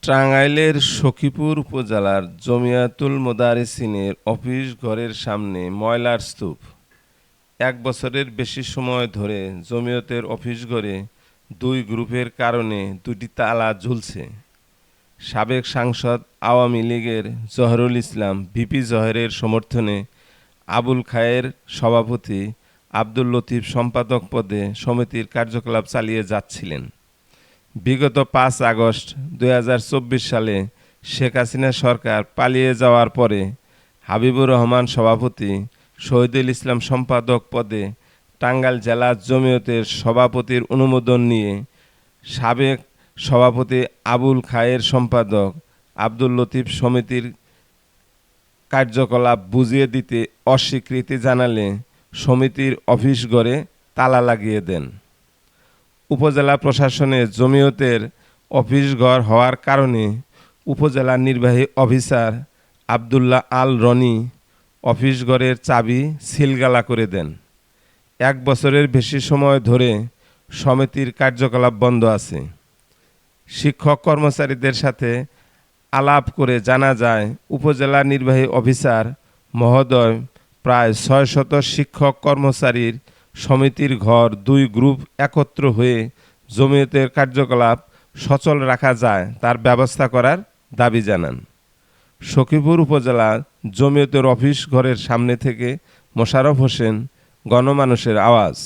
টাঙ্গাইলের সখীপুর উপজেলার জমিয়াতুল মোদারেসিনের অফিস ঘরের সামনে ময়লার স্তূপ। ১ বছরের বেশি সময় ধরে জমিয়তের অফিস ঘরে দুই গ্রুপের কারণে দুটি তালা ঝুলছে। সাবেক সাংসদ আওয়ামী লীগের জহরুল ইসলাম ভিপি জহেরের সমর্থনে আবুল খায়ের সভাপতি, আব্দুল লতিফ সম্পাদক পদে সমিতির কার্যকলাপ চালিয়ে যাচ্ছিলেন। বিগত ৫ আগস্ট ২০২৪ সালে শেখ হাসিনা সরকার পালিয়ে যাওয়ার পরে হাবিবুর রহমান সভাপতি, শহীদুল ইসলাম সম্পাদক পদে টাঙ্গাইল জেলা জমিয়তের সভাপতির অনুমোদন নিয়ে সাবেক সভাপতি আবুল খায়ের সম্পাদক আব্দুল লতিফ সমিতির কার্যকলাপ বুঝিয়ে দিতে অস্বীকৃতি জানালে সমিতির অফিস ঘরে তালা লাগিয়ে দেন। উপজেলা প্রশাসনে জমিয়তের অফিস ঘর হওয়ার কারণে উপজেলা নির্বাহী অফিসার আবদুল্লাহ আল রনি অফিস ঘরের চাবি সিলগালা করে দেন। ১ বছরের বেশি সময় ধরে সমিতির কার্যকলাপ বন্ধ আছে। শিক্ষক কর্মচারীদের সাথে আলাপ করে জানা যায়, উপজেলা নির্বাহী অফিসার মহোদয় প্রায় ৬০০ শিক্ষক কর্মচারীর সমিতির ঘর দুই গ্রুপ একত্র হয়ে জমিয়তের কার্যকলাপ সচল রাখা যায় তার ব্যবস্থা করার দাবি জানান। সখীপুর উপজেলা জমিয়তের অফিস ঘরের সামনে থেকে মোশাররফ হোসেন, গণমানুষের আওয়াজ।